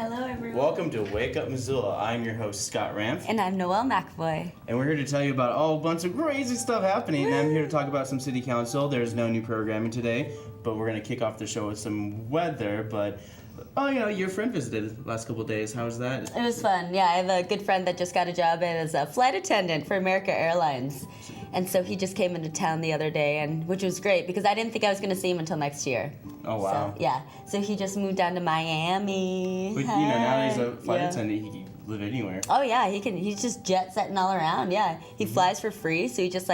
Hello, everyone. Welcome to Wake Up Missoula. I'm your host, Scott Ramp. And I'm Noelle McAvoy. And we're here to tell you about a bunch of crazy stuff happening. And I'm here to talk about some city council. There's no new programming today, but we're going to kick off the show with some weather. But, your friend visited the last couple of days. How was that? It was fun. Yeah, I have a good friend that just got a job as a flight attendant for America Airlines. And so he just came into town the other day, and which was great because I didn't think I was going to see him until next year. Oh, wow. So he just moved down to Miami. But, now he's a flight attendant. He can live anywhere. Oh, yeah, he's just jet setting all around. Yeah, he flies for free, so he just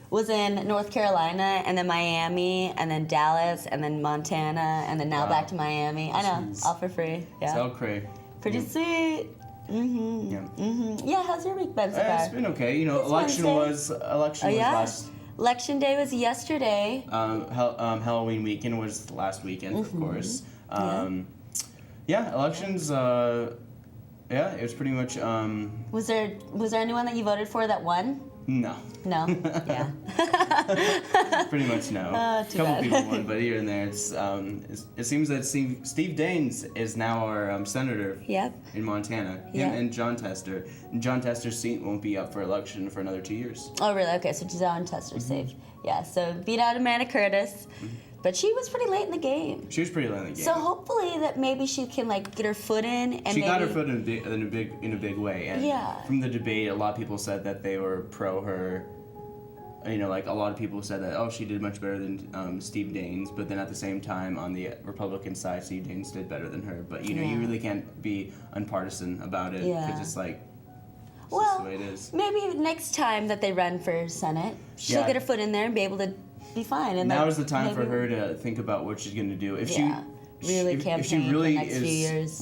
was in North Carolina and then Miami and then Dallas and then Montana and then now back to Miami. I know, all for free. Yeah. So crazy. Pretty sweet. Mm-hmm. Yeah. Mm-hmm. Yeah, how's your week been so far? It's been okay. Election Wednesday. was last. Election day was yesterday. Halloween weekend was last weekend, of course. Elections. It was pretty much. Was there anyone that you voted for that won? No. No. Yeah. Pretty much no. A couple people won, but here and there, it seems that Steve Daines is now our senator. Yep. In Montana. Him and John Tester. And John Tester's seat won't be up for election for another 2 years. Oh, really? Okay, so John Tester's safe. Yeah. So beat out Amanda Curtis. But she was pretty late in the game. She was pretty late in the game. So hopefully that maybe she can get her foot in and she got her foot in a big way. And from the debate, a lot of people said that they were pro her. A lot of people said that she did much better than Steve Daines, but then at the same time on the Republican side, Steve Daines did better than her. But you really can't be unpartisan about it because it's just the way it is. Maybe next time that they run for Senate, she'll get her foot in there and be able to be fine. And now is the time for her to think about what she's going to do. If she really if she really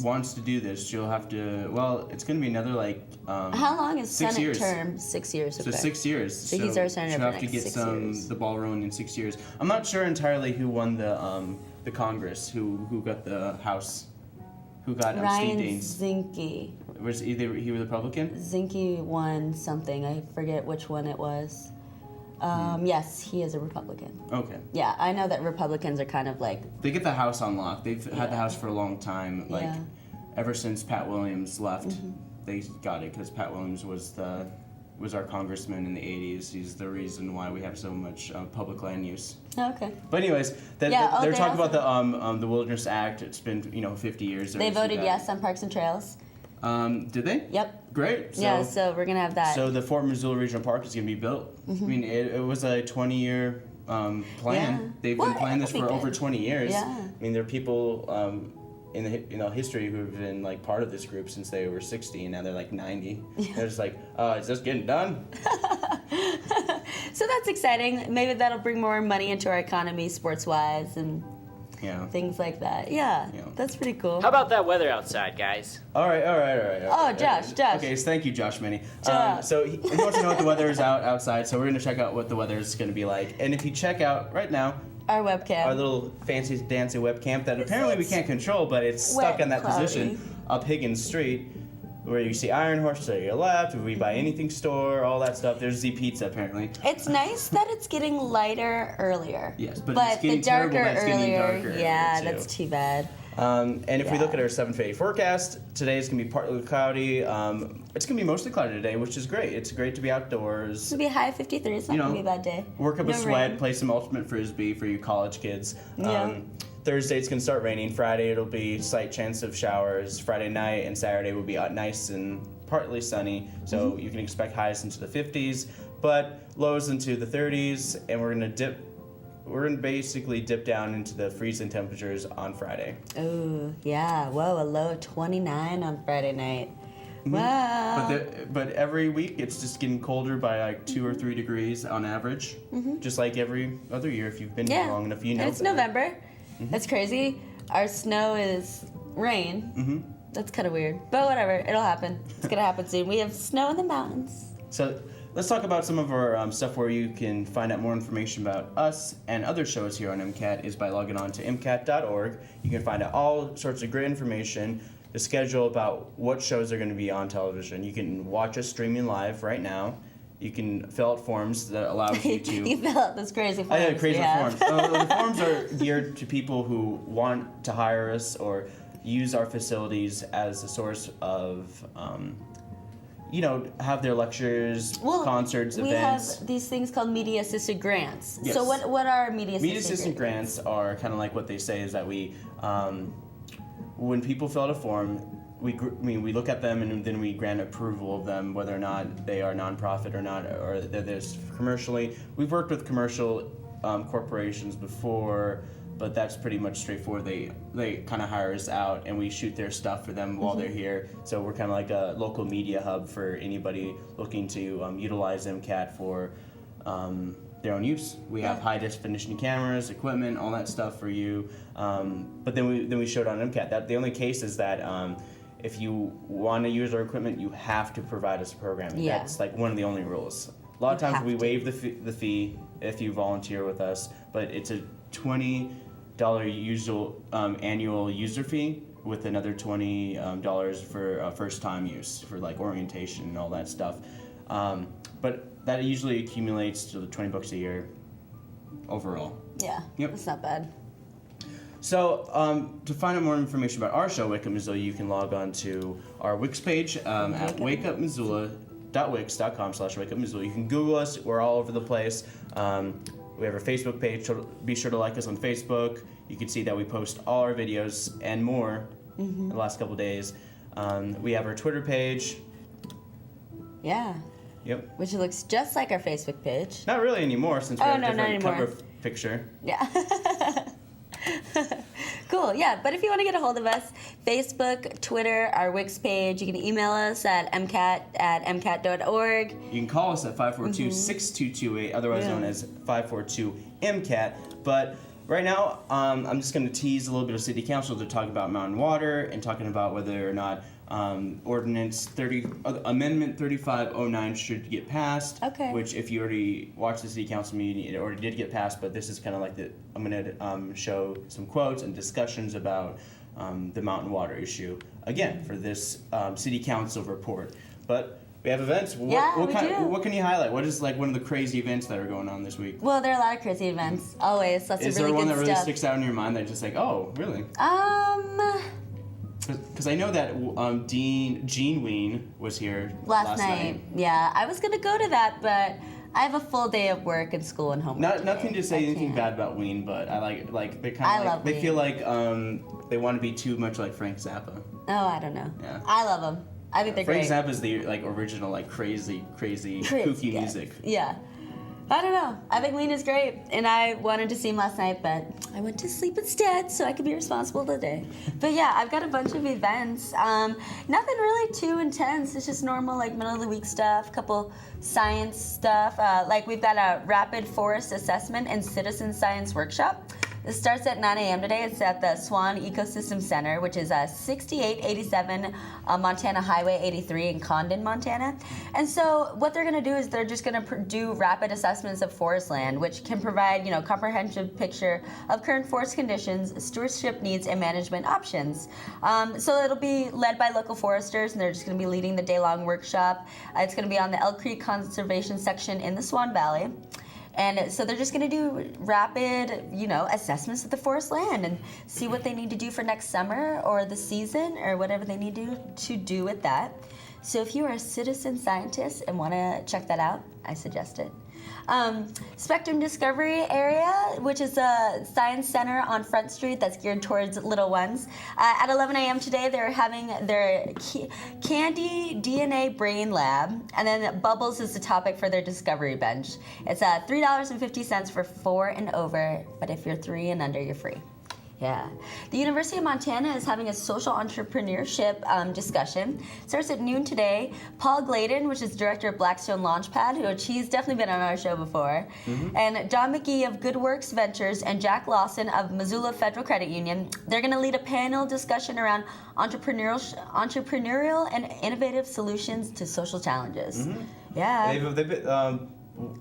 wants to do this, she'll have to. Well, it's going to be another how long is 6 Senate years. term? 6 years. Okay. So 6 years. So he's our senator she'll for have to next get 6 years. the ball rolling in 6 years. I'm not sure entirely who won the Congress, who got the House, who got Ryan Steve Daines. Zinke. Was either he was Republican? Zinke won something. I forget which one it was. Yes, he is a Republican. Okay. Yeah, I know that Republicans are kind of they get the House on lock. They've had the House for a long time. Ever since Pat Williams left, they got it because Pat Williams was our congressman in the 80s. He's the reason why we have so much public land use. Okay. But anyways, they're talking about the Wilderness Act. It's been 50 years. They voted yes on Parks and Trails. Did they? Yep. Great. So we're gonna have that. So the Fort Missoula Regional Park is gonna be built. I mean, it was a 20-year plan. Yeah. They've been planning this for over good. 20 years. Yeah. I mean, there are people in the history who have been part of this group since they were 60, and now they're 90. Yeah. They're just is this getting done? So that's exciting. Maybe that'll bring more money into our economy, sports-wise, and things like that. Yeah, that's pretty cool. How about that weather outside, guys? All right. Oh, Josh. Okay, so thank you, Josh Meny. So he wants to know what the weather is outside, so we're going to check out what the weather is going to be like. And if you check out right now, our webcam. Our little fancy dancy webcam that apparently we can't control, but it's stuck in that position up Higgins Street, where you see Iron Horse to your left, We Buy Anything store, all that stuff. There's Z Pizza apparently. It's nice that it's getting lighter earlier. Yes, but it's getting the darker terrible that it's getting earlier. darker. Yeah, that's too bad. And if we look at our 7-day forecast, today is going to be partly cloudy. It's going to be mostly cloudy today, which is great. It's great to be outdoors. It's going to be a high of 53. It's not going to be a bad day. Work up No a sweat, rain. play some ultimate frisbee for you college kids. Yeah. Thursday it's going to start raining. Friday it'll be slight chance of showers. Friday night and Saturday will be nice and partly sunny. So you can expect highs into the 50s, but lows into the 30s, and we're going to basically dip down into the freezing temperatures on Friday. Oh, yeah. Whoa, a low of 29 on Friday night. Wow. But every week it's just getting colder by 2 or 3 degrees on average. Just like every other year if you've been here long enough, you know. And it's November. That's crazy. Our snow is rain. That's kind of weird. But whatever. It'll happen. It's going to happen soon. We have snow in the mountains. So let's talk about some of our stuff where you can find out more information about us and other shows here on MCAT is by logging on to mcat.org. You can find out all sorts of great information, the schedule about what shows are going to be on television. You can watch us streaming live right now. You can fill out forms that allows you to... You fill out those crazy forms. I know, crazy forms. The forms are geared to people who want to hire us or use our facilities as a source of, have their lectures, concerts, we events. have these things called media assisted grants. Yes. So what are media assisted grants? Media assisted grants are kind of like what they say is that we, when people fill out a form, we look at them and then we grant approval of them, whether or not they are nonprofit or not, or that there's commercially. We've worked with commercial corporations before, but that's pretty much straightforward. They kind of hire us out and we shoot their stuff for them while they're here. So we're kind of like a local media hub for anybody looking to utilize MCAT for their own use. We have high definition cameras, equipment, all that stuff for you. But then we showed on MCAT that the only case is that if you want to use our equipment, you have to provide us programming. Yeah. That's like one of the only rules. A lot of times we waive the fee if you volunteer with us, but it's a $20 annual user fee with another $20 for first time use for like orientation and all that stuff. But that usually accumulates to the $20 a year overall. Yeah, Yep. that's not bad. So, to find out more information about our show, Wake Up Missoula, you can log on to our Wix page at wakeupmissoula.wix.com/wakeupmissoula. You can Google us. We're all over the place. We have our Facebook page. So be sure to like us on Facebook. You can see that we post all our videos and more in the last couple days. We have our Twitter page. Yeah. Yep. Which looks just like our Facebook page. Not really anymore since we have a different cover picture. Yeah. Cool, yeah. But if you want to get a hold of us, Facebook, Twitter, our Wix page, you can email us at mcat@mcat.org. You can call us at 542-6228, otherwise known as 542-MCAT. But right now, I'm just going to tease a little bit of City Council to talk about mountain water and talking about whether or not Amendment 3509 should get passed. Okay. Which, if you already watched the City Council meeting, it already did get passed. But this is kind of like I'm going to show some quotes and discussions about the mountain water issue again for this City Council report. But we have events. What can you highlight? What is like one of the crazy events that are going on this week? Well, there are a lot of crazy events. Always, lots of really good stuff. Is there one that really sticks out in your mind that just like, oh, really? Because I know that Gene Ween was here last night. Yeah, I was gonna go to that, but I have a full day of work and school and homework. Nothing to say anything bad about Ween, but I like they kind of they feel like they want to be too much like Frank Zappa. Oh, I don't know. Yeah. I love them. I think they're Frank great. Zappa's the like original like crazy kooky music. Yeah. I don't know. I think Ween is great, and I wanted to see him last night, but I went to sleep instead, so I could be responsible today. But yeah, I've got a bunch of events. Nothing really too intense. It's just normal, like middle of the week stuff. Couple science stuff. Like we've got a rapid forest assessment and citizen science workshop. It starts at 9 a.m. today. It's at the Swan Ecosystem Center, which is 6887 Montana Highway 83 in Condon, Montana. And so what they're going to do is they're just going to do rapid assessments of forest land, which can provide, comprehensive picture of current forest conditions, stewardship needs, and management options. So it'll be led by local foresters, and they're just going to be leading the day-long workshop. It's going to be on the Elk Creek Conservation section in the Swan Valley. And so they're just going to do rapid, assessments of the forest land and see what they need to do for next summer or the season or whatever they need to do with that. So if you are a citizen scientist and want to check that out, I suggest it. Spectrum Discovery Area, which is a science center on Front Street that's geared towards little ones. At 11 a.m. today, they're having their Candy DNA Brain Lab, and then Bubbles is the topic for their Discovery Bench. It's $3.50 for 4 and over, but if you're 3 and under, you're free. Yeah. The University of Montana is having a social entrepreneurship discussion. It starts at noon today. Paul Gladen, which is director of Blackstone Launchpad, which he's definitely been on our show before, and Don McGee of Good Works Ventures and Jack Lawson of Missoula Federal Credit Union, they're going to lead a panel discussion around entrepreneurial and innovative solutions to social challenges. Yeah.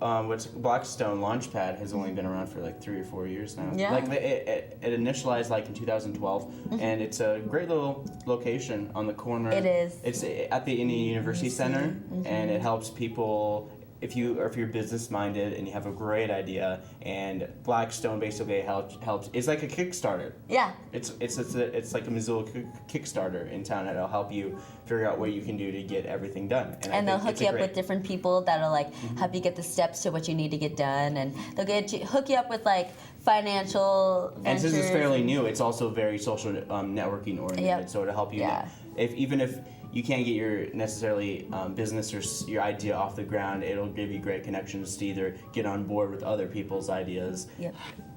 What's Blackstone Launchpad has only been around for like 3 or 4 years now. Yeah. Like it initialized like in 2012, and it's a great little location on the corner. It is. It's at the Indiana University Center, and it helps people if you're business minded and you have a great idea, and Blackstone basically helps. It's like a Kickstarter. Yeah. It's like a Missoula Kickstarter in town, and it'll help you figure out what you can do to get everything done. And they'll hook you up with different people that'll like help you get the steps to what you need to get done, and they'll hook you up with like financial ventures. And since it's fairly new, it's also very social networking oriented. Yep. So to help you, even if you can't get your necessarily business or your idea off the ground, it'll give you great connections to either get on board with other people's ideas. Yep.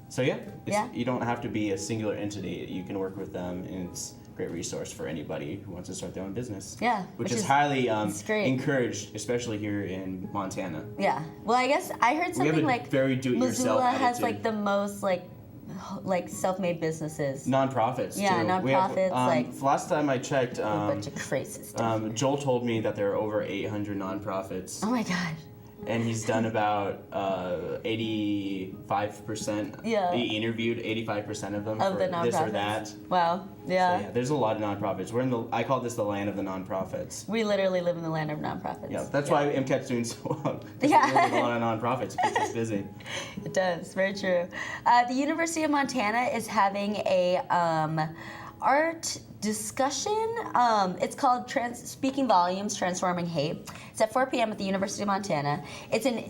So you don't have to be a singular entity. You can work with them, and it's a great resource for anybody who wants to start their own business. Yeah. Which is highly encouraged, especially here in Montana. Yeah. Well, I guess I heard something like very do-it-yourself Missoula has attitude. like the most like self-made businesses. Nonprofits, too. Yeah, nonprofits, last time I checked, a bunch of crazy stuff. Joel told me that there are over 800 nonprofits. Oh my gosh. And he's done about 85%. Yeah. He interviewed 85% of them Of for the nonprofits. this or that. Wow. Yeah. So, there's a lot of nonprofits. I call this the land of the nonprofits. We literally live in the land of nonprofits. Yeah, that's why MCAT's doing so well. Yeah. We live in a lot of nonprofits. It keeps us busy. It does. Very true. The University of Montana is having a art discussion. It's called Speaking Volumes, Transforming Hate. It's at 4 p.m. at the University of Montana. It's an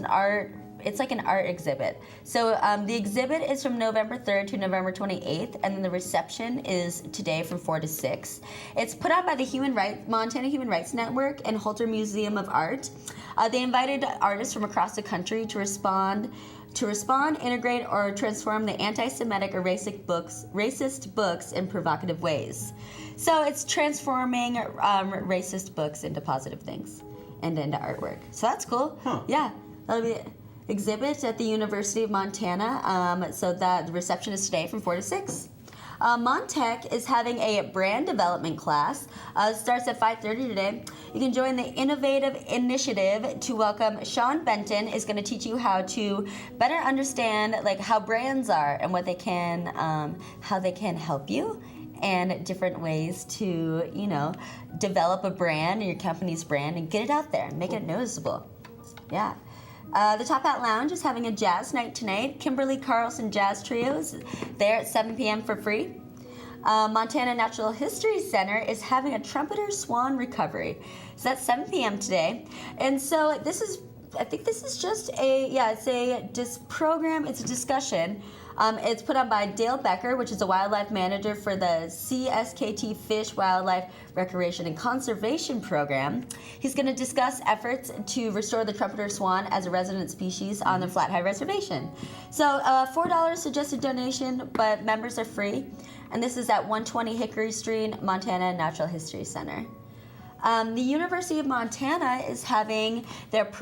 art. It's like an art exhibit. So the exhibit is from November 3rd to November 28th, and then the reception is today from 4 to 6. It's put on by the Montana Human Rights Network and Holter Museum of Art. They invited artists from across the country to respond, integrate, or transform the anti-Semitic or racist books in provocative ways. So it's transforming racist books into positive things and into artwork. So that's cool. Huh. Yeah, that'll be exhibit at the University of Montana. So that the reception is today from 4 to 6. Montech is having a brand development class. It starts at 5:30 today. You can join the innovative initiative to welcome Sean Benton. Is going to teach you how to better understand like how brands are and what they can, how they can help you, and different ways to develop a brand or your company's brand and get it out there and make it noticeable. Yeah. The Top Hat Lounge is having a jazz night tonight. Kimberly Carlson Jazz Trios there at 7 p.m. for free. Montana Natural History Center is having a trumpeter swan recovery. So that's 7 p.m. today. And so I think this is just it's a program, it's a discussion. It's put on by Dale Becker, which is a wildlife manager for the CSKT Fish Wildlife Recreation and Conservation Program. He's going to discuss efforts to restore the trumpeter swan as a resident species on the Flat High Reservation. So $4 suggested donation, but members are free. And this is at 120 Hickory Street, Montana Natural History Center. The University of Montana is having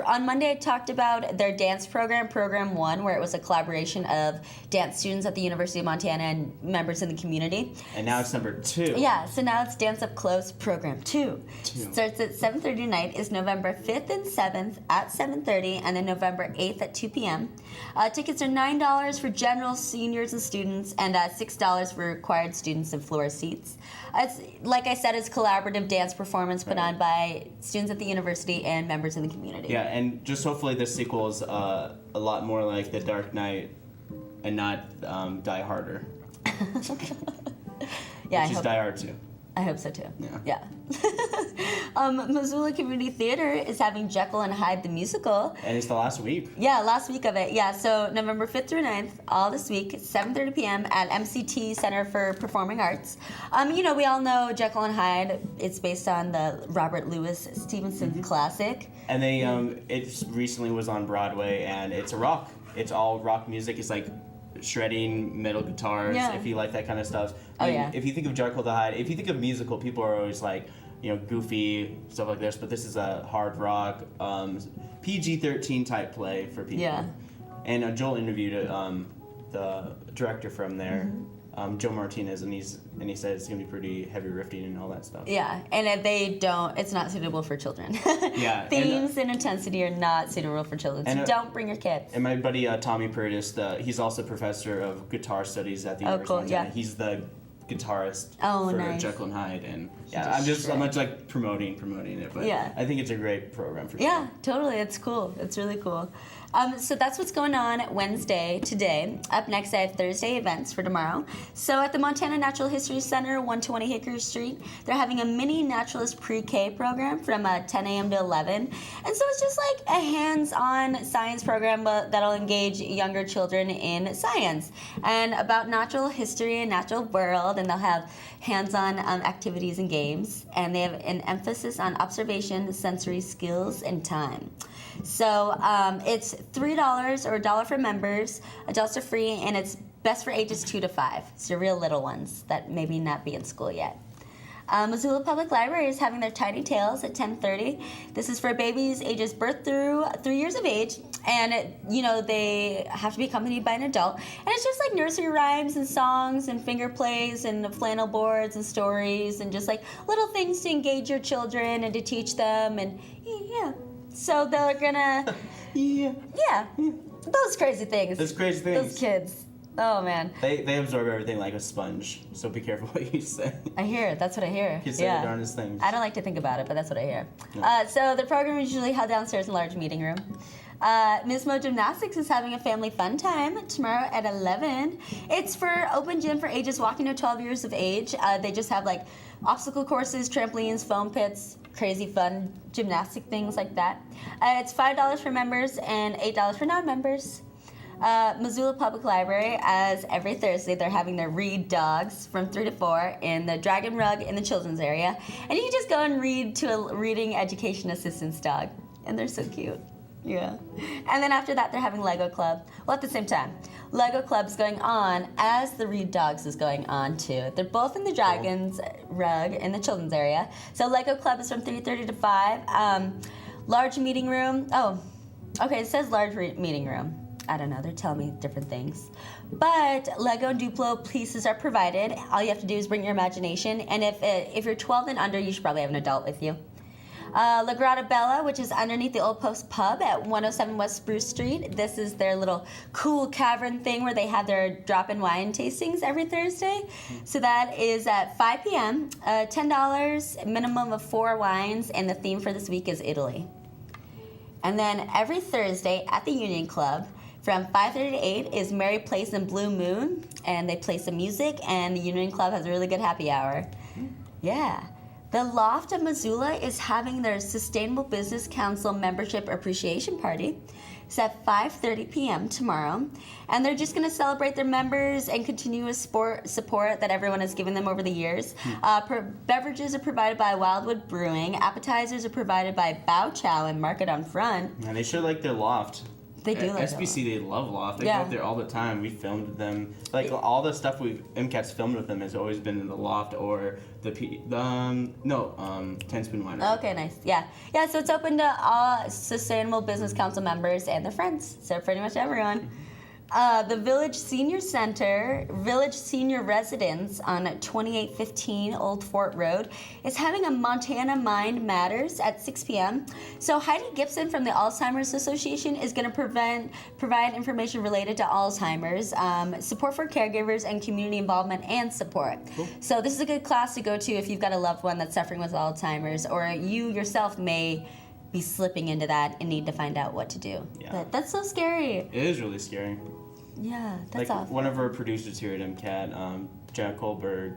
on Monday I talked about their dance program, Program 1, where it was a collaboration of dance students at the University of Montana and members in the community. And now it's number 2. Yeah, so now it's Dance Up Close, Program 2. Starts at 7:30 tonight, is November 5th and 7th at 7:30, and then November 8th at 2 p.m. Tickets are $9 for general seniors and students, and $6 for required students and floor seats. It's, like I said, it's collaborative dance performance put on by students at the university and members in the community. Yeah, and just hopefully this sequel is a lot more like The Dark Knight and not Die Harder. Yeah, Which is Die Hard 2. I hope so too. Yeah. Missoula Community Theater is having Jekyll and Hyde the musical. And it's the last week. Yeah, last week of it. Yeah, so November 5th through 9th, all this week, 7:30 p.m. at MCT Center for Performing Arts. We all know Jekyll and Hyde. It's based on the Robert Louis Stevenson classic. And they it recently was on Broadway, and it's all rock music. It's like shredding metal guitars, if you like that kind of stuff. If you think of Jekyll and Hyde, if you think of musical, people are always like, goofy, stuff like this, but this is a hard rock, PG-13 type play for people. Yeah. And Joel interviewed the director from there, Joe Martinez, and he said it's going to be pretty heavy riffing and all that stuff. Yeah, and it's not suitable for children. Yeah. Themes and intensity are not suitable for children, so don't bring your kids. And my buddy Tommy Purtis, he's also professor of guitar studies at the University of Montana. Yeah. He's the guitarist for nice. Jekyll and Hyde, and I'm much like promoting it, but I think it's a great program for sure. Yeah, totally. It's cool. It's really cool. So that's what's going on Wednesday today. Up next, I have Thursday events for tomorrow. So at the Montana Natural History Center, 120 Hickory Street, they're having a mini naturalist pre-K program from 10 a.m. to 11. And so it's just like a hands-on science program that'll engage younger children in science and about natural history and natural world. And they'll have hands-on activities and games. And they have an emphasis on observation, sensory skills, and time. So it's $3 or $1 for members. Adults are free, and it's best for ages 2 to 5. So real little ones that maybe not be in school yet. Missoula Public Library is having their Tiny Tales at 10:30. This is for babies ages birth through 3 years of age, and they have to be accompanied by an adult. And it's just like nursery rhymes and songs and finger plays and flannel boards and stories and just like little things to engage your children and to teach them and So they're gonna those crazy things. Those kids. Oh man. They absorb everything like a sponge. So be careful what you say. I hear. That's what I hear. You say the darndest things. I don't like to think about it, but that's what I hear. Yeah. So the program is usually held downstairs in a large meeting room. Ms. Mo Gymnastics is having a family fun time tomorrow at 11. It's for open gym for ages walking to 12 years of age. They just have like obstacle courses, trampolines, foam pits, crazy fun gymnastic things like that. It's $5 for members and $8 for non-members. Missoula Public Library, as every Thursday, they're having their read dogs from 3 to 4 in the Dragon Rug in the children's area. And you can just go and read to a reading education assistance dog. And they're so cute. Yeah. And then after that, they're having Lego Club. Well, at the same time, Lego Club's going on as the Read Dogs is going on too. They're both in the Dragon's Rug in the children's area. So Lego Club is from 3:30 to 5. Large meeting room. Oh, okay, it says large meeting room. I don't know, they're telling me different things. But Lego and Duplo pieces are provided. All you have to do is bring your imagination. And if you're 12 and under, you should probably have an adult with you. La Grata Bella, which is underneath the Old Post Pub at 107 West Spruce Street. This is their little cool cavern thing where they have their drop-in wine tastings every Thursday. So that is at 5 p.m., $10, minimum of 4 wines, and the theme for this week is Italy. And then every Thursday at the Union Club, from 5:30 to 8 is Mary Place and Blue Moon, and they play some music, and the Union Club has a really good happy hour. Yeah. The Loft of Missoula is having their Sustainable Business Council Membership Appreciation Party. It's at 5:30 p.m. tomorrow, and they're just going to celebrate their members and continuous support that everyone has given them over the years. Beverages are provided by Wildwood Brewing. Appetizers are provided by Bow Chow and Market on Front. Man, they should like their Loft. They do like SBC, they love Loft. They go up there all the time. We filmed with them. Like all the stuff MCAT's filmed with them has always been in the Loft or the 10 Spoon Winery. Okay, nice. Yeah. So it's open to all Sustainable Business Council members and their friends. So pretty much everyone. The Village Senior Center, Village Senior Residence on 2815 Old Fort Road is having a Montana Mind Matters at 6 p.m. So Heidi Gibson from the Alzheimer's Association is going to provide information related to Alzheimer's, support for caregivers, and community involvement and support. Cool. So this is a good class to go to if you've got a loved one that's suffering with Alzheimer's, or you yourself may be slipping into that and need to find out what to do. Yeah. But that's so scary. It is really scary. Yeah, that's awful. One of our producers here at MCAT, Jack Kohlberg,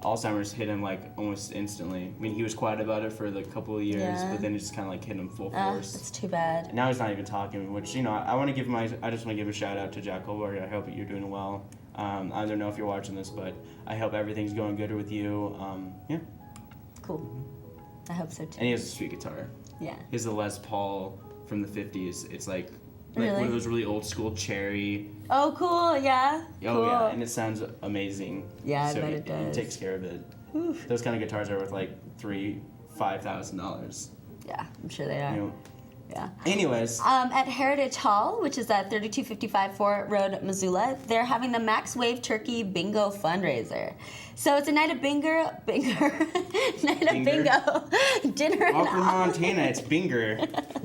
Alzheimer's hit him like almost instantly. I mean, he was quiet about it for like a couple of years, but then it just kind of like hit him full force. That's too bad. And now he's not even talking, which I want to give I just want to give a shout out to Jack Kohlberg. I hope that you're doing well. I don't know if you're watching this, but I hope everything's going good with you. Yeah. Cool. I hope so too. And he has a sweet guitar. Yeah. He has a Les Paul from the 50s. It's like Really? one of those really old school cherry. Oh, cool, yeah. Oh, cool. yeah, and it sounds amazing. Yeah, I so bet it does. He takes care of it. Oof. Those kind of guitars are worth like $5,000. Yeah, I'm sure they are. You know. Yeah. Anyways. At Heritage Hall, which is at 3255 Fort Road, Missoula, they're having the Max Wave Turkey Bingo fundraiser. So it's a night of bingo, night of bingo, dinner and Welcome to Montana, it's Binger.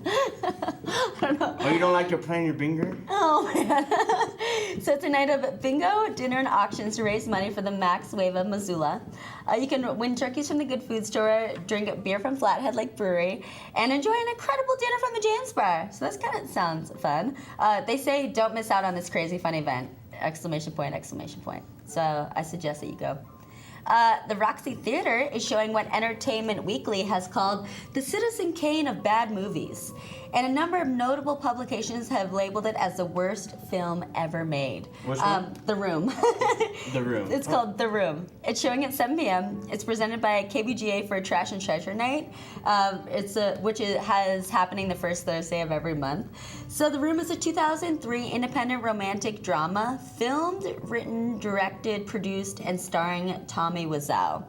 I don't know. Oh, you don't like to play on your Binger? Oh man. So it's a night of bingo, dinner, and auctions to raise money for the Max Wave of Missoula. You can win turkeys from the Good Food Store, drink beer from Flathead Lake Brewery, and enjoy an incredible dinner from the James Bar. So this kind of sounds fun. They say don't miss out on this crazy fun event! Exclamation point, exclamation point. So I suggest that you go. The Roxy Theater is showing what Entertainment Weekly has called the Citizen Kane of bad movies. And a number of notable publications have labeled it as the worst film ever made. Which one? The Room. The Room. It's called The Room. It's showing at 7 p.m. It's presented by KBGA for Trash and Treasure Night, which has happening the first Thursday of every month. So The Room is a 2003 independent romantic drama, filmed, written, directed, produced, and starring Tommy Wiseau.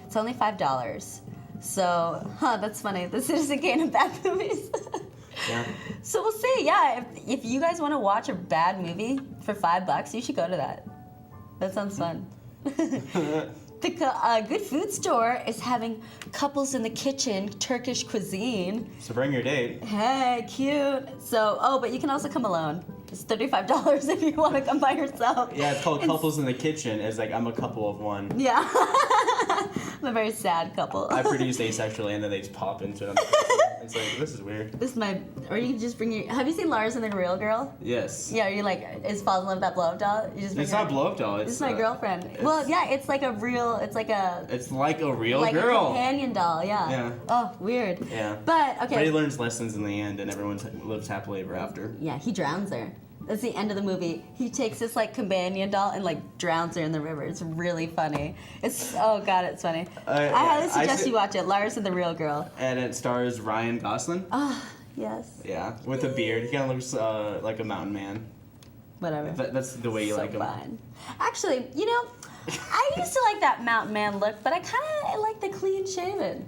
It's only $5. So, that's funny. The Citizen Kane of bad movies. Yeah. So we'll see. Yeah, if you guys want to watch a bad movie for $5, you should go to that. That sounds fun. The Good Food Store is having couples in the kitchen Turkish cuisine. So bring your date. Hey, cute. So, but you can also come alone. It's $35 if you want to come by yourself. Yeah, it's called Couples in the Kitchen. It's like, I'm a couple of one. Yeah. I'm a very sad couple. I produce asexually, and then they just pop into it. It's like, this is weird. Or you can just bring your, have you seen Lars and the Real Girl? Yes. Yeah, you like, is falls in love with that blow-up doll? You just bring It's not blow-up doll. It's my girlfriend. Well, yeah, it's like a real, it's like a real like girl. a companion doll, yeah. Yeah. Oh, weird. Yeah. But, okay. But he learns lessons in the end, and everyone lives happily ever after. Yeah, he drowns her. That's the end of the movie. He takes this like companion doll and like drowns her in the river. It's really funny. Oh god, it's funny. I highly suggest you watch it. Lars and the Real Girl. And it stars Ryan Gosling. Oh, yes. Yeah, with a beard. He kind of looks like a mountain man. Whatever. That's the way you So like him. fine. Actually, I used to like that mountain man look, but I kind of like the clean shaven.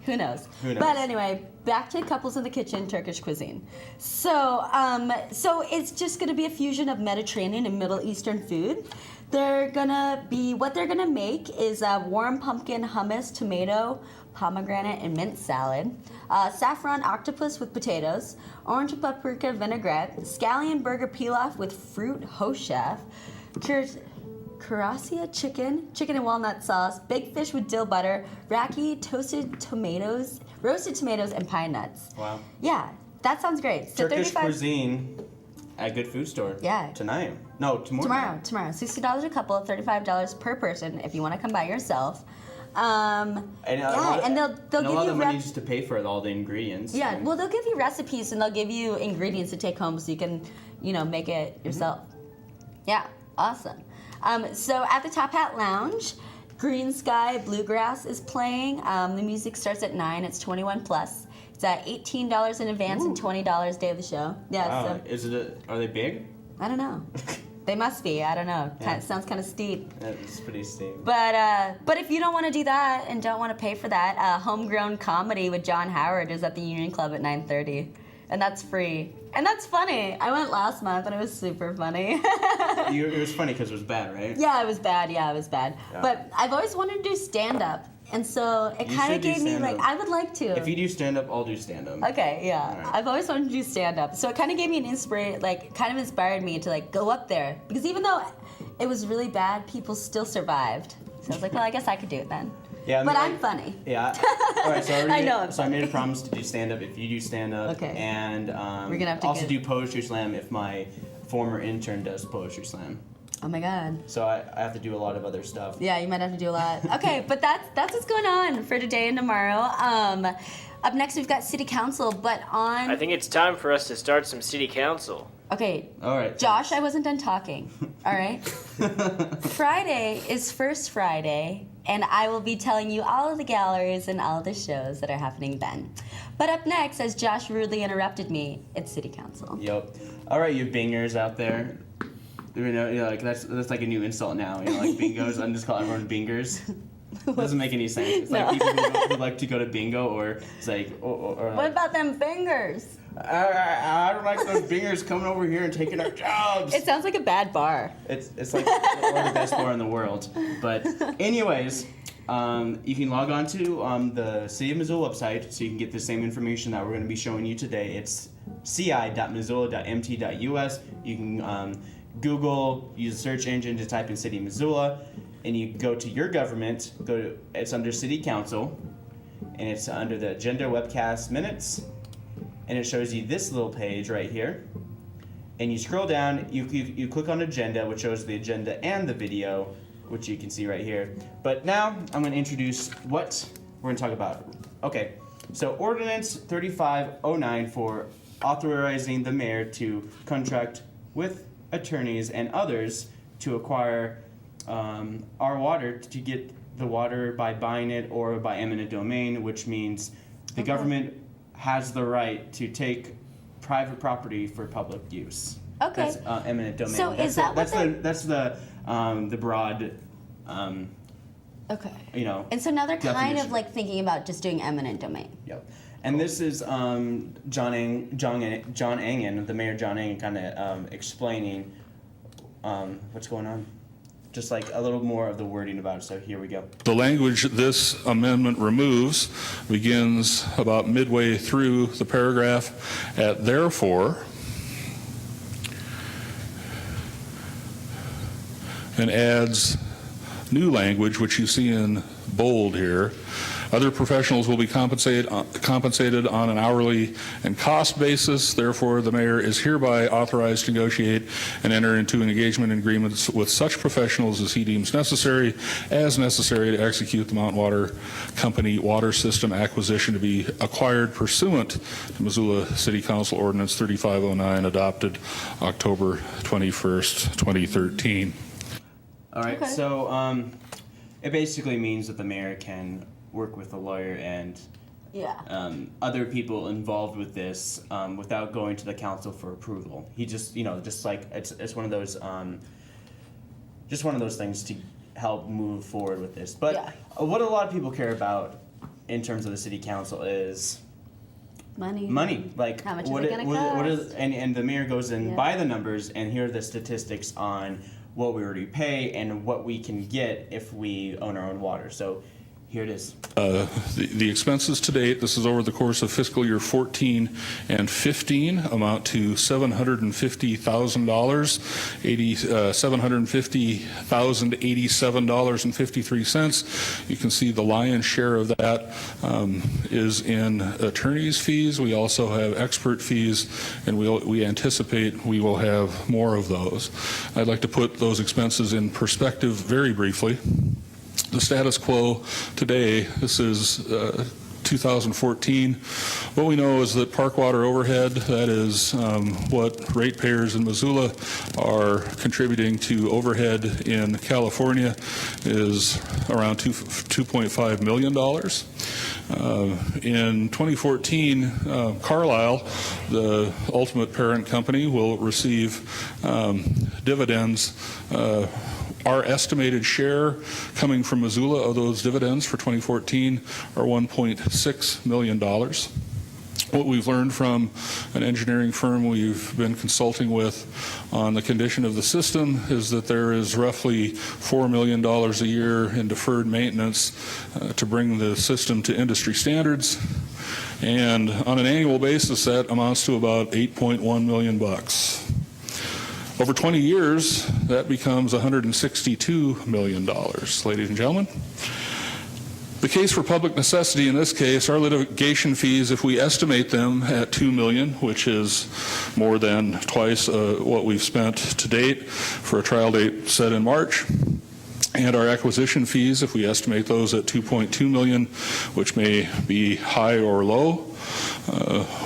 Who knows? But anyway, back to Couples in the Kitchen Turkish cuisine. So it's just going to be a fusion of Mediterranean and Middle Eastern food. What they're gonna make is warm pumpkin hummus, tomato, pomegranate, and mint salad, saffron octopus with potatoes, orange paprika vinaigrette, scallion burger pilaf with fruit hochef, Karasia chicken and walnut sauce, baked fish with dill butter, raki, roasted tomatoes, and pine nuts. Wow. Yeah, that sounds great. So Turkish cuisine at Good Food Store. Yeah. Tonight. No, tomorrow. Tomorrow. $60 a couple, $35 per person if you want to come by yourself. And they'll give a lot you of money just to pay for all the ingredients. Yeah, well, they'll give you recipes and they'll give you ingredients to take home so you can, make it yourself. Yeah, awesome. So at the Top Hat Lounge, Green Sky Bluegrass is playing. The music starts at 9. It's 21 plus. It's at $18 in advance and $20 day of the show. Yeah. Wow. So, are they big? I don't know. They must be. I don't know. Yeah. It sounds kind of steep. It's pretty steep. But if you don't want to do that and don't want to pay for that, Homegrown Comedy with John Howard is at the Union Club at 9:30, and that's free. And that's funny. I went last month and it was super funny. It was funny because it was bad, right? Yeah, it was bad. Yeah. But I've always wanted to do stand-up. And so it kind of gave me, I would like to. If you do stand-up, I'll do stand-up. Okay, yeah. Right. I've always wanted to do stand-up. So it kind of gave me an inspired me to, go up there. Because even though it was really bad, people still survived. So I was like, well, I guess I could do it then. Yeah, but I'm funny. Yeah. All right, so I made a funny. promise to do stand-up if you do stand-up. Okay. And we're gonna have to also do Poetry Slam if my former intern does Poetry Slam. Oh my god. So I have to do a lot of other stuff. Yeah, you might have to do a lot. Okay, but that's what's going on for today and tomorrow. Up next we've got City Council, but on... I think it's time for us to start some City Council. Okay. All right. Josh, I wasn't done talking. All right? Friday is First Friday, and I will be telling you all of the galleries and all of the shows that are happening then. But up next, as Josh rudely interrupted me, it's City Council. Yep. All right, you bingers out there. That's like a new insult now. Like bingos. I'm just calling everyone bingers. It doesn't make any sense. It's like people who like to go to bingo, or it's like, or What about them fingers? I don't like those bingers coming over here and taking our jobs. It sounds like a bad bar. It's like one of the best bar in the world. But anyways, you can log on to the City of Missoula website so you can get the same information that we're going to be showing you today. It's ci.missoula.mt.us. You can Google, use a search engine to type in City of Missoula, and you go to your government. It's under City Council, and it's under the agenda webcast minutes, and it shows you this little page right here. And you scroll down, you click on agenda, which shows the agenda and the video, which you can see right here. But now I'm going to introduce what we're going to talk about. Okay, so Ordinance 3509 for authorizing the mayor to contract with attorneys and others to acquire our water, to get the water by buying it or by eminent domain, which means the government has the right to take private property for public use. Okay. That's eminent domain. So is that that's the broad okay. You know. And so now they're kind definition. of like thinking about just doing eminent domain. Yep. And this is John Engen, the mayor John Engen, kind of explaining what's going on. Just like a little more of the wording about it. So here we go. The language this amendment removes begins about midway through the paragraph at therefore, and adds new language, which you see in bold here. Other professionals will be compensated on an hourly and cost basis. Therefore, the mayor is hereby authorized to negotiate and enter into engagement agreements with such professionals as he deems necessary to execute the Mountain Water Company water system acquisition to be acquired pursuant to Missoula City Council Ordinance 3509, adopted October 21st, 2013. All right. Okay. So it basically means that the mayor can work with a lawyer and other people involved with this without going to the council for approval. He just, just like it's one of those things to help move forward with this. But what a lot of people care about in terms of the city council is money. Like how much what is it going to cost? What is, and the mayor goes in by the numbers, and here are the statistics on what we already pay and what we can get if we own our own water. So here it is. The expenses to date, this is over the course of fiscal year 14 and 15, amount to $750,000, $750,087.53. You can see the lion's share of that is in attorney's fees. We also have expert fees, and we anticipate we will have more of those. I'd like to put those expenses in perspective very briefly. The status quo today, this is 2014. What we know is that park water overhead, that is what ratepayers in Missoula are contributing to overhead in California, is around $2.5 million. In 2014, Carlyle, the ultimate parent company, will receive dividends. Our estimated share coming from Missoula of those dividends for 2014 are $1.6 million. What we've learned from an engineering firm we've been consulting with on the condition of the system is that there is roughly $4 million a year in deferred maintenance to bring the system to industry standards. And on an annual basis, that amounts to about $8.1 million. Over 20 years, that becomes $162 million, ladies and gentlemen. The case for public necessity in this case, our litigation fees, if we estimate them at $2 million, which is more than twice what we've spent to date for a trial date set in March, and our acquisition fees, if we estimate those at $2.2 million, which may be high or low,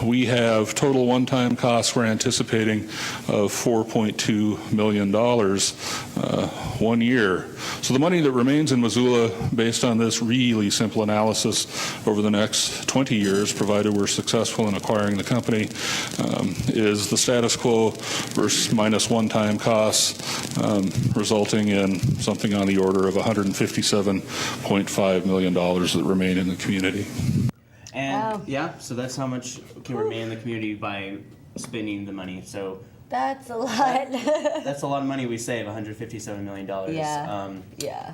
We have total one-time costs we're anticipating of $4.2 million 1 year. So the money that remains in Missoula, based on this really simple analysis over the next 20 years, provided we're successful in acquiring the company, is the status quo versus minus one-time costs, resulting in something on the order of $157.5 million that remain in the community. And yeah, so that's how much can remain in the community by spending the money. So that's a lot. That's a lot of money we save, $157 million. Yeah.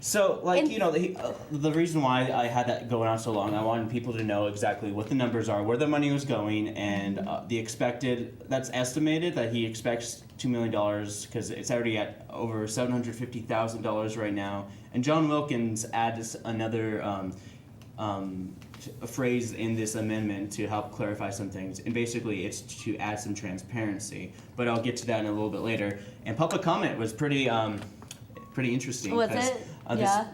So, like, the reason why I had that going on so long, I wanted people to know exactly what the numbers are, where the money was going, and the expected, that's estimated that he expects $2 million, because it's already at over $750,000 right now. And John Wilkins adds another a phrase in this amendment to help clarify some things, and basically it's to add some transparency, but I'll get to that in a little bit later. And public comment was pretty interesting. Was it?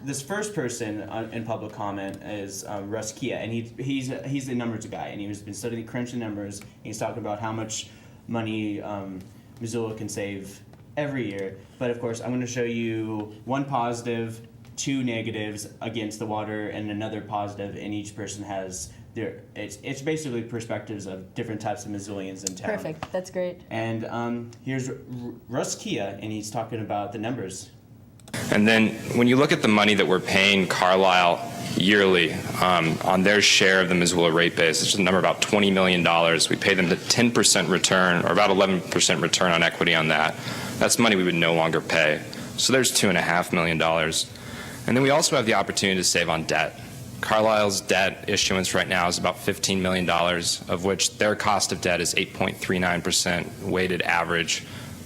This first person in public comment is Russ Kia, and he's a numbers guy, and he's been studying crunching numbers, and he's talking about how much money Missoula can save every year. But of course, I'm going to show you one positive, two negatives against the water, and another positive, and each person has it's basically perspectives of different types of Missoulians in town. Perfect. That's great. And here's Russ Kia, and he's talking about the numbers. And then when you look at the money that we're paying Carlyle yearly on their share of the Missoula rate base, it's a number about $20 million. We pay them the 10% return, or about 11% return on equity on that. That's money we would no longer pay. So there's $2.5 million. And then we also have the opportunity to save on debt. Carlyle's debt issuance right now is about $15 million, of which their cost of debt is 8.39% weighted average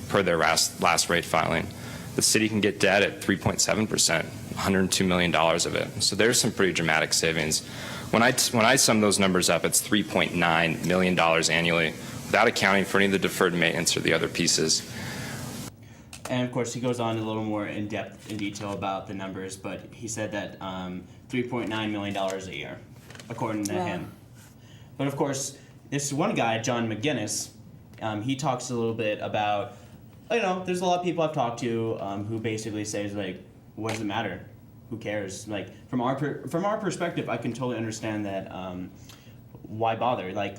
per their last rate filing. The city can get debt at 3.7%, $102 million of it. So there's some pretty dramatic savings. When I sum those numbers up, it's $3.9 million annually, without accounting for any of the deferred maintenance or the other pieces. And of course, he goes on a little more in depth, in detail about the numbers, but he said that $3.9 million a year, according to him. But of course, this one guy, John McGinnis, he talks a little bit about, there's a lot of people I've talked to who basically says, like, what does it matter? Who cares? Like, from our perspective, I can totally understand that. Why bother? Like,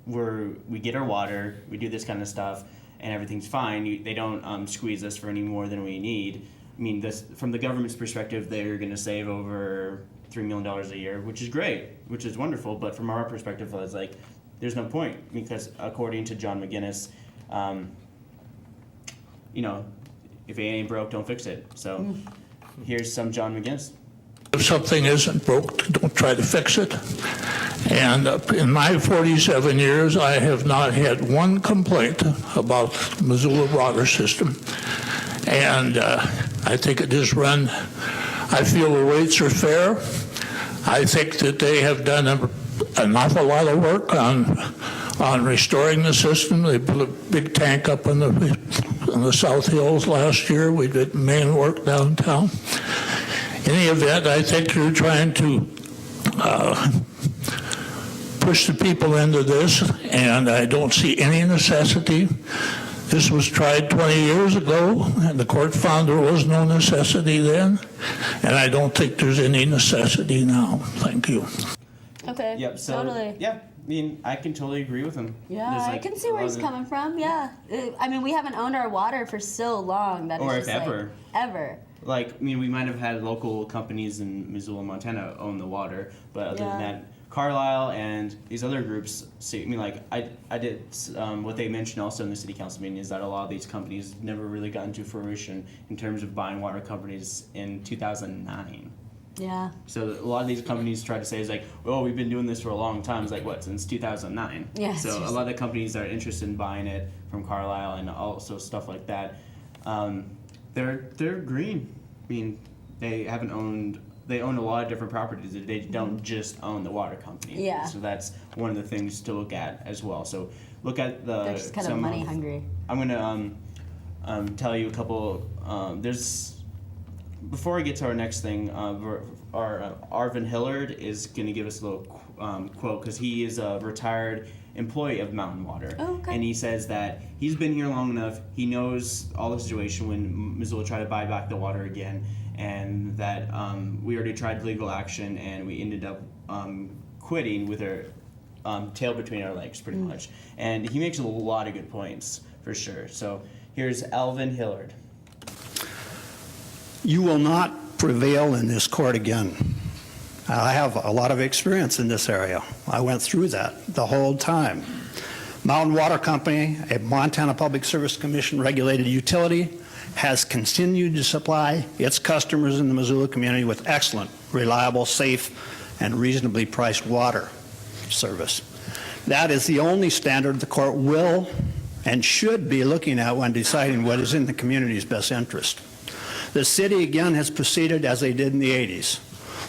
we get our water, we do this kind of stuff, and everything's fine. They don't squeeze us for any more than we need. I mean, from the government's perspective, they're going to save over $3 million a year, which is great, which is wonderful. But from our perspective, it's like, there's no point, because according to John McGinnis, if it ain't broke, don't fix it. So here's some John McGinnis. If something isn't broke, don't try to fix it. And in my 47 years, I have not had one complaint about the Missoula water system. And I think it is run, I feel the rates are fair. I think that they have done an awful lot of work on restoring the system. They put a big tank up in the South Hills last year. We did main work downtown. In any event, I think you're trying to push the people into this, and I don't see any necessity. This was tried 20 years ago, and the court found there was no necessity then, and I don't think there's any necessity now. Thank you. Okay. Yep. So, totally. Yeah. I mean, I can totally agree with him. Yeah, I can see where he's coming from. Yeah. I mean, we haven't owned our water for so long that Or it's if just ever. Ever. Like, I mean, we might have had local companies in Missoula, Montana own the water, but other than that, Carlyle and these other groups, I did what they mentioned also in the city council meeting is that a lot of these companies never really got into fruition in terms of buying water companies in 2009. Yeah. So a lot of these companies try to say is like, oh, we've been doing this for a long time. It's like, what, since 2009? Yeah. So a lot of the companies that are interested in buying it from Carlyle and also stuff like that, they're green. I mean, they own a lot of different properties. They don't just own the water company. Yeah. So that's one of the things to look at as well. So look at the. They're just kind of money hungry. I'm gonna tell you a couple. Before I get to our next thing, Arvin Hillard is going to give us a little quote, because he is a retired employee of Mountain Water. Oh, okay. And he says that he's been here long enough, he knows all the situation when Missoula tried to buy back the water again, and that we already tried legal action and we ended up quitting with our tail between our legs, pretty much. And he makes a lot of good points, for sure. So here's Alvin Hillard. You will not prevail in this court again. I have a lot of experience in this area. I went through that the whole time. Mountain Water Company, a Montana Public Service Commission regulated utility, has continued to supply its customers in the Missoula community with excellent, reliable, safe, and reasonably priced water service. That is the only standard the court will and should be looking at when deciding what is in the community's best interest. The city again has proceeded as they did in the 80s,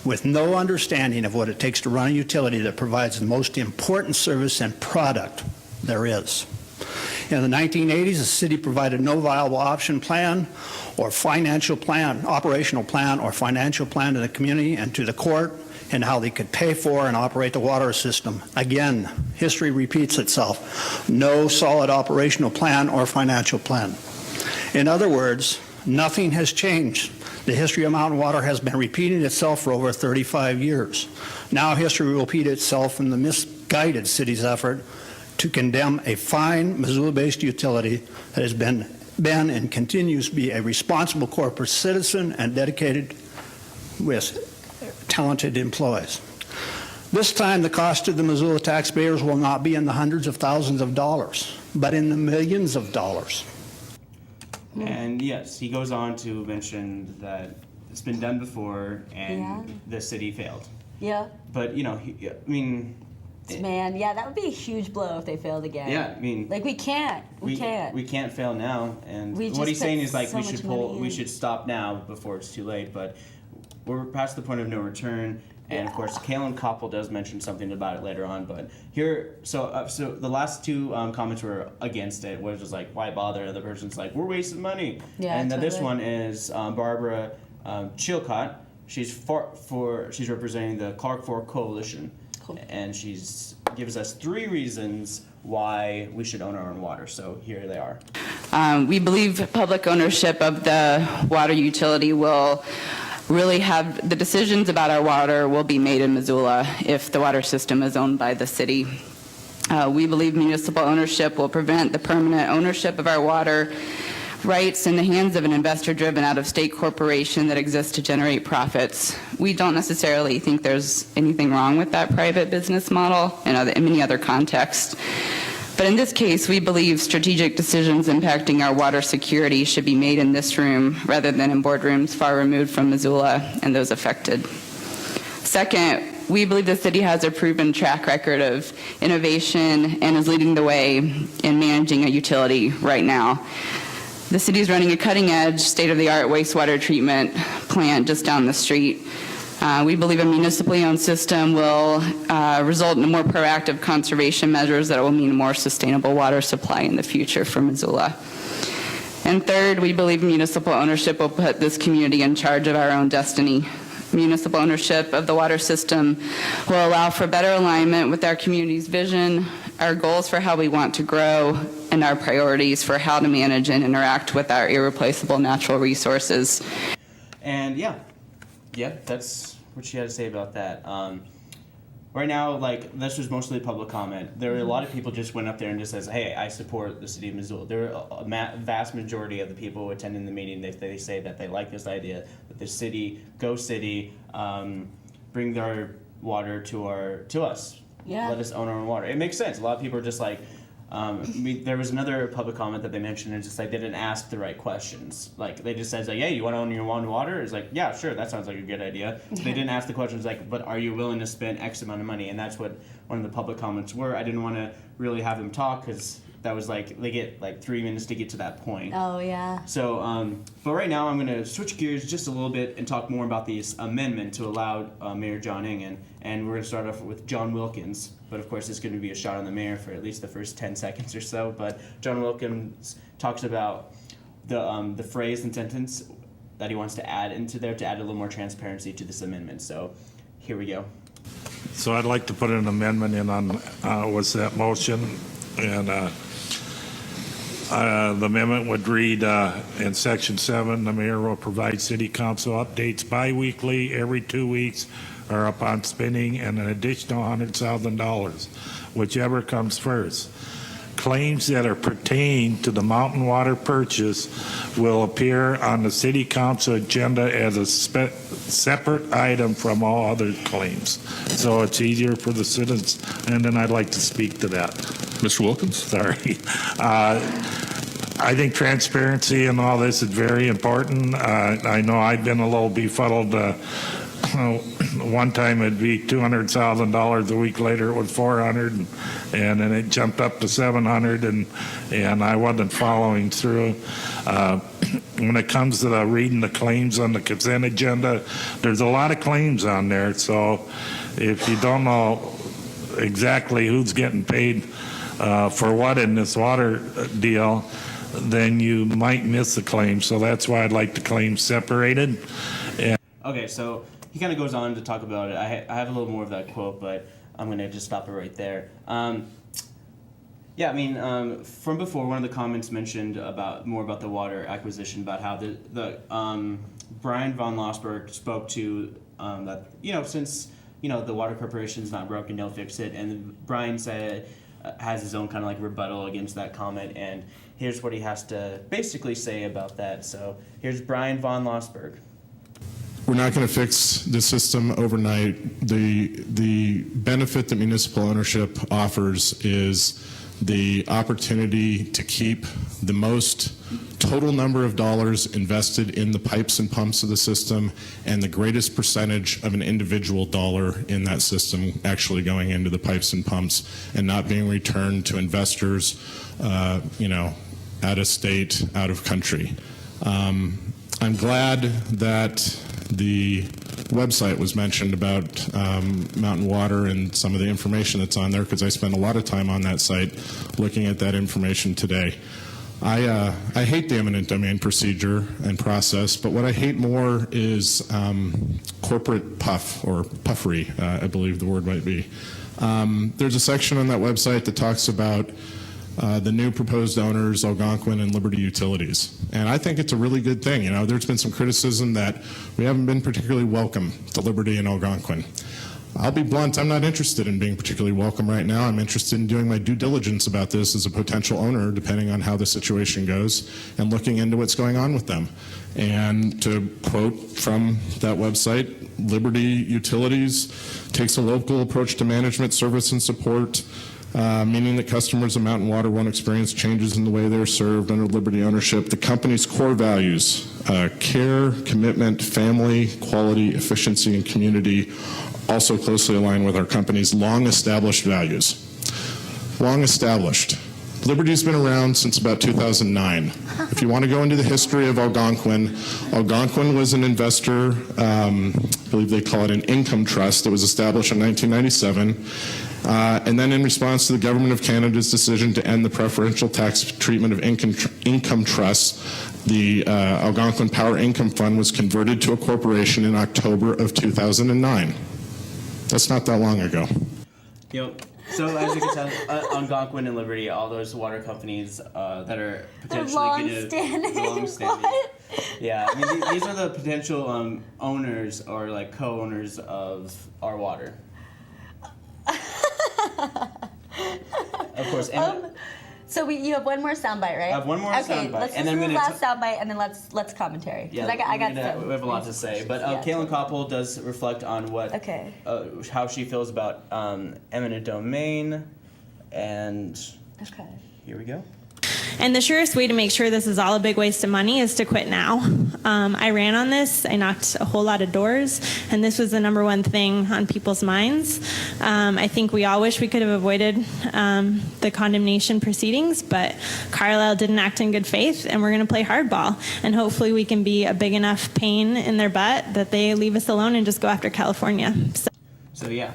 with no understanding of what it takes to run a utility that provides the most important service and product there is. In the 1980s, the city provided no viable option plan or financial plan, operational plan or financial plan to the community and to the court in how they could pay for and operate the water system. Again, history repeats itself. No solid operational plan or financial plan. In other words, nothing has changed. The history of Mountain Water has been repeating itself for over 35 years. Now history will repeat itself in the misguided city's effort to condemn a fine Missoula-based utility that has been and continues to be a responsible corporate citizen and dedicated with talented employees. This time the cost to the Missoula taxpayers will not be in the hundreds of thousands of dollars, but in the millions of dollars. And yes, he goes on to mention that it's been done before and the city failed. Yeah. But, you know, Man, yeah, that would be a huge blow if they failed again. Yeah, I mean, like we can't fail now, and what he's saying is like we should stop now before it's too late. But we're past the point of no return, and of course, Kalen Koppel does mention something about it later on. But here, so the last two comments were against it, where it was like, why bother? The person's like, we're wasting money. Yeah, and totally. This one is Barbara Chilcott. She's she's representing the Clark Fork Coalition. Cool. And she's gives us 3 reasons why we should own our own water. So here they are. We believe public ownership of the water utility will really have the decisions about our water will be made in Missoula if the water system is owned by the city. We believe municipal ownership will prevent the permanent ownership of our water rights in the hands of an investor-driven out-of-state corporation that exists to generate profits. We don't necessarily think there's anything wrong with that private business model in many other contexts. But in this case, we believe strategic decisions impacting our water security should be made in this room rather than in boardrooms far removed from Missoula and those affected. Second, we believe the city has a proven track record of innovation and is leading the way in managing a utility right now. The city is running a cutting-edge, state-of-the-art wastewater treatment plant just down the street. We believe a municipally owned system will result in more proactive conservation measures that will mean a more sustainable water supply in the future for Missoula. And third, we believe municipal ownership will put this community in charge of our own destiny. Municipal ownership of the water system will allow for better alignment with our community's vision, our goals for how we want to grow, and our priorities for how to manage and interact with our irreplaceable natural resources. And yeah, that's what she had to say about that. Right now, like, this was mostly public comment. There were a lot of people just went up there and just says, hey, I support the city of Missoula. There were a vast majority of the people who attended the meeting, they say that they like this idea, that the city, bring their water to us. Yeah. Let us own our own water. It makes sense. A lot of people are just like, there was another public comment that they mentioned, and just like they didn't ask the right questions. Like they just said, like, "Hey, you want to own your own water?" It's like, yeah, sure, that sounds like a good idea. They didn't ask the questions like, "But are you willing to spend X amount of money?" And that's what one of the public comments were. I didn't want to really have them talk because that was like they get like 3 minutes to get to that point. Oh yeah. So, but right now I'm going to switch gears just a little bit and talk more about this amendment to allow Mayor John Engen, and we're going to start off with John Wilkins. But of course, it's going to be a shot on the mayor for at least the first 10 seconds or so. But John Wilkins talks about the phrase and sentence, that he wants to add into there to add a little more transparency to this amendment. So here we go. So I'd like to put an amendment in on what's that motion, and the amendment would read in section 7, the mayor will provide city council updates bi-weekly, every 2 weeks, or upon spending an additional $100,000, whichever comes first. Claims that are pertain to the mountain water purchase will appear on the city council agenda as a separate item from all other claims. So it's easier for the citizens, and then I'd like to speak to that. Mr. Wilkins? Sorry. I think transparency and all this is very important. I know I've been a little befuddled. One time it'd be $200,000. A week later it was $400, and then it jumped up to $700, and I wasn't following through. When it comes to reading the claims on the consent agenda, there's a lot of claims on there. So if you don't know exactly who's getting paid for what in this water deal, then you might miss the claim. So that's why I'd like the claims separated. Okay, so he kind of goes on to talk about it. I have a little more of that quote, but I'm going to just stop it right there. Yeah, I mean, from before, one of the comments mentioned more about the water acquisition, about how the Brian von Lossberg spoke to that, since, the water corporation's not broken, they'll fix it. And Brian said, has his own kind of like rebuttal against that comment, and here's what he has to basically say about that. So here's Brian von Lossberg. We're not going to fix the system overnight. The benefit that municipal ownership offers is the opportunity to keep the most total number of dollars invested in the pipes and pumps of the system, and the greatest percentage of an individual dollar in that system actually going into the pipes and pumps and not being returned to investors, out of state, out of country. I'm glad that the website was mentioned about mountain water and some of the information that's on there, because I spent a lot of time on that site looking at that information today. I hate the eminent domain procedure and process, but what I hate more is corporate puff or puffery, I believe the word might be. There's a section on that website that talks about the new proposed owners, Algonquin and Liberty Utilities. And I think it's a really good thing. There's been some criticism that we haven't been particularly welcome to Liberty and Algonquin. I'll be blunt, I'm not interested in being particularly welcome right now. I'm interested in doing my due diligence about this as a potential owner, depending on how the situation goes, and looking into what's going on with them. And to quote from that website, Liberty Utilities takes a local approach to management, service, and support, meaning that customers of Mountain Water won't experience changes in the way they're served under Liberty ownership. The company's core values, care, commitment, family, quality, efficiency, and community, also closely align with our company's long-established values. Long-established. Liberty's been around since about 2009. If you want to go into the history of Algonquin, Algonquin was an investor, I believe they call it an income trust, that was established in 1997. And then in response to the Government of Canada's decision to end the preferential tax treatment of income trusts, the Algonquin Power Income Fund was converted to a corporation in October of 2009. That's not that long ago. So as you can tell, Algonquin and Liberty, all those water companies that are potentially long standing. Yeah, I mean, these are the potential owners or like co-owners of our water. Of course. So you have one more soundbite, right? I have one more soundbite. Let's just do the last soundbite, and then let's commentary. Yeah, I got we have a lot to say. But Kaylin Koppel does reflect on how she feels about eminent domain, and here we go. And the surest way to make sure this is all a big waste of money is to quit now. I ran on this. I knocked a whole lot of doors, and this was the number one thing on people's minds. I think we all wish we could have avoided the condemnation proceedings, but Carlyle didn't act in good faith, and we're going to play hardball. And hopefully we can be a big enough pain in their butt that they leave us alone and just go after California. So yeah,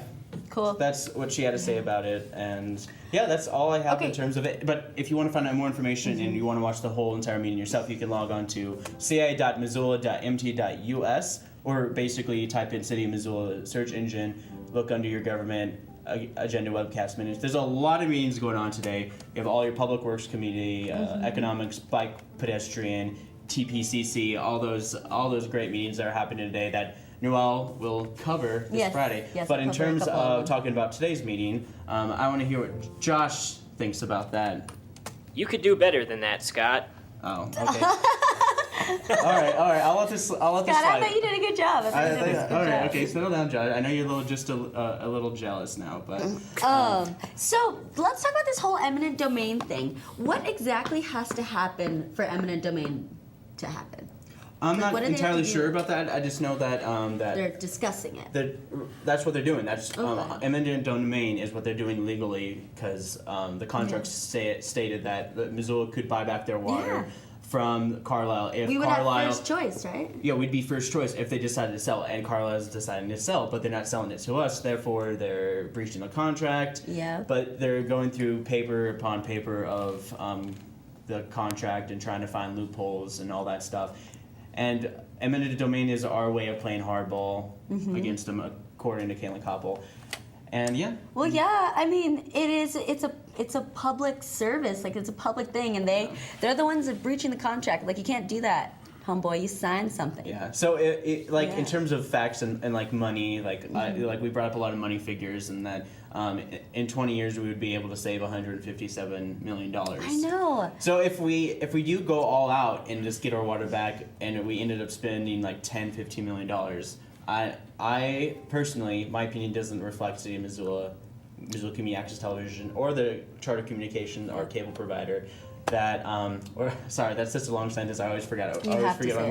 Cool. That's what she had to say about it, and yeah, that's all I have in terms of it. But if you want to find out more information and you want to watch the whole entire meeting yourself, you can log on to cia.missoula.mt.us, or basically type in City of Missoula search engine, look under your government agenda webcast minutes. There's a lot of meetings going on today. You have all your public works committee, economics, bike, pedestrian, TPCC, all those great meetings that are happening today that Noelle will cover this Friday. Yes, but I'll in cover a terms couple of them. talking about today's meeting, I want to hear what Josh thinks about that. You could do better than that, Scott. Oh, okay. all right. I'll let this Scott, slide. I thought you did a good job. All right, okay, settle down, Josh. I know you're a little jealous now, but So let's talk about this whole eminent domain thing. What exactly has to happen for eminent domain to happen? I'm Like, not what do they have entirely to do? sure about that. I just know that They're discussing it. that's what they're doing. That's Okay. eminent domain is what they're doing legally because the contract stated that Missoula could buy back their water from Carlyle if We would Carlyle. have first choice, right? Yeah, we'd be first choice if they decided to sell, and Carlisle's deciding to sell, but they're not selling it to us. Therefore, they're breaching the contract. Yeah. But they're going through paper upon paper of the contract and trying to find loopholes and all that stuff. And eminent domain is our way of playing hardball against them, according to Caitlin Koppel. And yeah. Well, yeah. I mean, it's a public service. Like, it's a public thing, and they're the ones that are breaching the contract. Like, you can't do that, homeboy. You signed something. Yeah. So in terms of facts and like money, like we brought up a lot of money figures, and that in 20 years we would be able to save $157 million. I know. So if we do go all out and just get our water back, and we ended up spending like $10-15 million, I personally, my opinion doesn't reflect City of Missoula Community Access Television, or the Charter Communication, our cable provider. That's just a long sentence. I always forget. I always forget what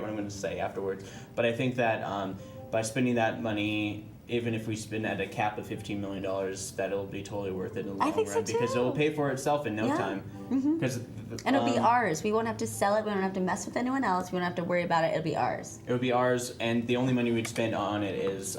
I'm going to say afterwards. But I think that by spending that money, even if we spend at a cap of $15 million, that it'll be totally worth it in the long run, because it'll pay for itself in no time. And it'll be ours. We won't have to sell it. We don't have to mess with anyone else. We don't have to worry about it. It'll be ours. It would be ours, and the only money we'd spend on it is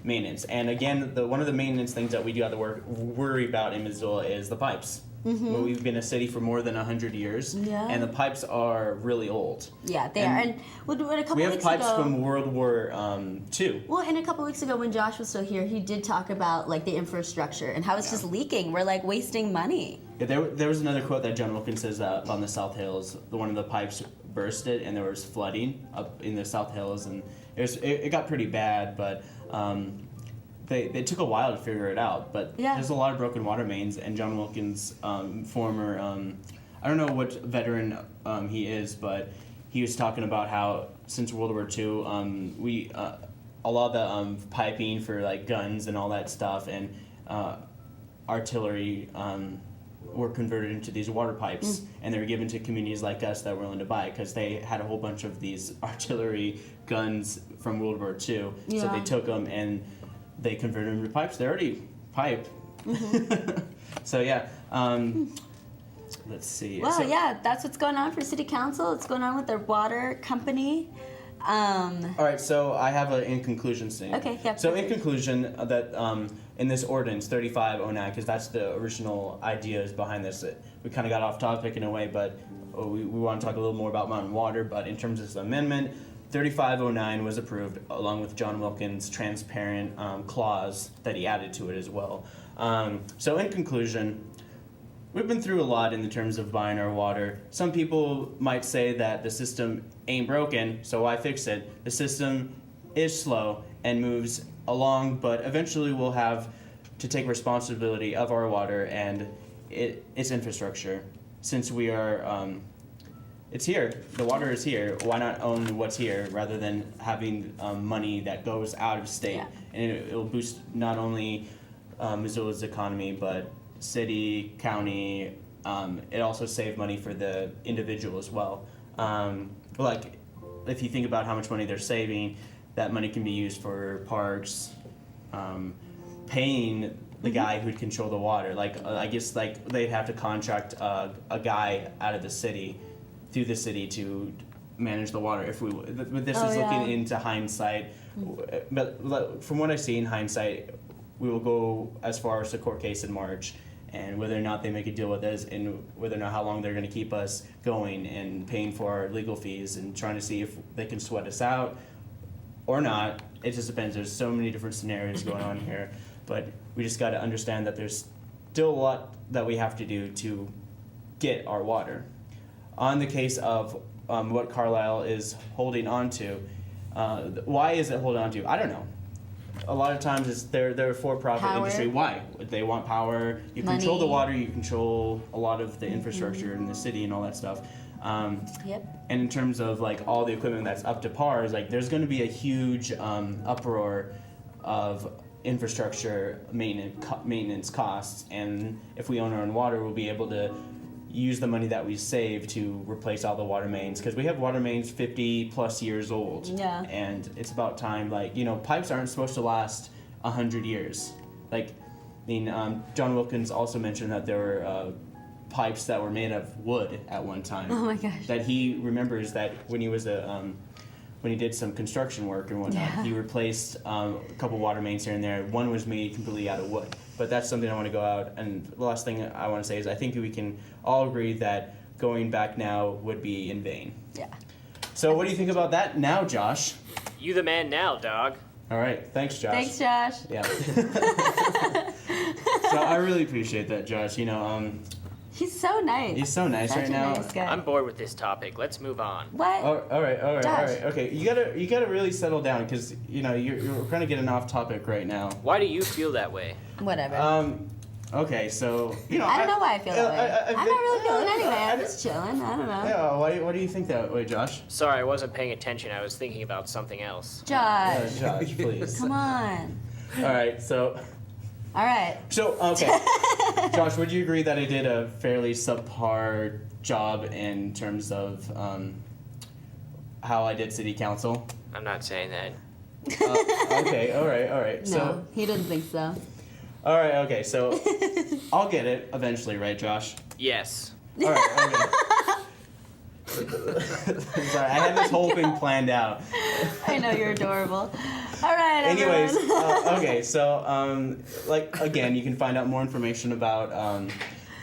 maintenance. And again, one of the maintenance things that we do have to worry about in Missoula is the pipes. Well, we've been a city for more than 100 years, and the pipes are really old. Yeah, they are. And a couple weeks ago, we have pipes from World War II. Well, and a couple weeks ago when Josh was still here, he did talk about like the infrastructure and how it's just leaking. We're like wasting money. Yeah, there was another quote that John Wilkins says up on the South Hills. One of the pipes bursted, and there was flooding up in the South Hills, and it got pretty bad, but. They took a while to figure it out, but there's a lot of broken water mains, and John Wilkins, former, I don't know what veteran he is, but he was talking about how since World War II, we a lot of the piping for like guns and all that stuff and artillery were converted into these water pipes, and they were given to communities like us that were willing to buy it because they had a whole bunch of these artillery guns from World War II. So they took them and they converted them to pipes. They're already pipe. So yeah, let's see. Well, that's what's going on for City Council. It's going on with their water company. All right, so I have an in conclusion thing. Okay, yeah. So in conclusion, that in this ordinance 3509, because that's the original ideas behind this. We kind of got off topic in a way, but we want to talk a little more about mountain water. But in terms of this amendment, 3509 was approved along with John Wilkins' transparent clause that he added to it as well. So in conclusion, we've been through a lot in the terms of buying our water. Some people might say that the system ain't broken, so why fix it? The system is slow and moves along, but eventually we'll have to take responsibility of our water and its infrastructure. Since we are it's here. The water is here. Why not own what's here rather than having money that goes out of state? Yeah. And it'll boost not only Missoula's economy, but city, county. It also saved money for the individual as well. Like, if you think about how much money they're saving, that money can be used for parks, paying the guy who'd control the water. Like, I guess like they'd have to contract a guy out of the city, through the city, to manage the water. If we, but this is looking into hindsight. But from what I see in hindsight, we will go as far as the court case in March, and whether or not they make a deal with us, and whether or not how long they're going to keep us going and paying for our legal fees and trying to see if they can sweat us out or not. It just depends. There's so many different scenarios going on here, but we just got to understand that there's still a lot that we have to do to get our water. On the case of what Carlyle is holding on to, why is it holding on to? I don't know. A lot of times they're a for-profit industry. Why? They want power. You Money. Control the water. You control a lot of the infrastructure in the city and all that stuff. Yep. And in terms of like all the equipment that's up to par, is like there's going to be a huge uproar of infrastructure maintenance costs. And if we own our own water, we'll be able to use the money that we save to replace all the water mains, because we have water mains 50 plus years old. Yeah. And it's about time, like, you know, pipes aren't supposed to last 100 years. Like, I mean, John Wilkins also mentioned that there were pipes that were made of wood at one time. Oh my gosh. That he remembers that when he was when he did some construction work and whatnot, he replaced a couple water mains here and there. One was made completely out of wood. But that's something I want to go out. And the last thing I want to say is I think we can all agree that going back now would be in vain. Yeah. So what do you think about that now, Josh? You the man now, dog. All right. Thanks, Josh. Thanks, Josh. Yeah. So I really appreciate that, Josh. You know, He's so nice. he's so nice Such right a now. nice guy. I'm bored with this topic. Let's move on. What? All right. Josh. Okay, you gotta really settle down, because you know you're kind of getting off topic right now. Why do you feel that way? Whatever. Okay, so you know. I don't know why I feel that way. I've I'm been- not really feeling anyway. I'm just chilling. I don't know. Yeah. Why do you think that way, Josh? Sorry, I wasn't paying attention. I was thinking about something else. Josh, Josh, please. come on. All right. So okay. Josh, would you agree that I did a fairly subpar job in terms of how I did city council? I'm not saying that. Okay. All right. No, So. he doesn't think so. All right. Okay. So I'll get it eventually, right, Josh? Yes. All right. Okay. Sorry, I had this whole thing planned out. I know, you're adorable. All right, Anyways, everyone. okay, so like again, you can find out more information about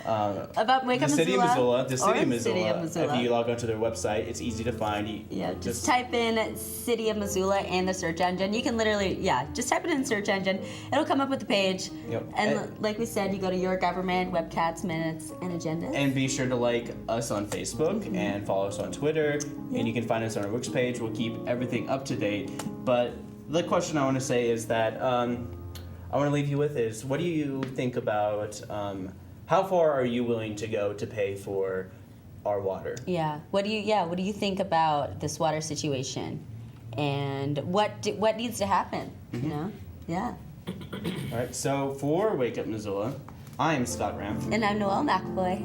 About Wake Up the city of Missoula. Missoula. The city or of Missoula. City of Missoula. If you log onto their website, it's easy to find. Yeah, just type in City of Missoula in the search engine. You can literally, just type it in the search engine. It'll come up with the page. Yep. And like we said, you go to Your Government, Webcats, Minutes, and Agendas. And be sure to like us on Facebook and follow us on Twitter. And you can find us on our Wix page. We'll keep everything up to date. But the question I want to say is that I want to leave you with is, what do you think about how far are you willing to go to pay for our water? Yeah. What do you think about this water situation, and what needs to happen? Mm-hmm. You know? Yeah. All right. So for Wake Up Missoula, I am Scott Ramp. And I'm Noelle McAvoy.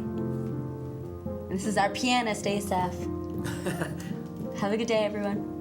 And this is our pianist, Asaph. Have a good day, everyone.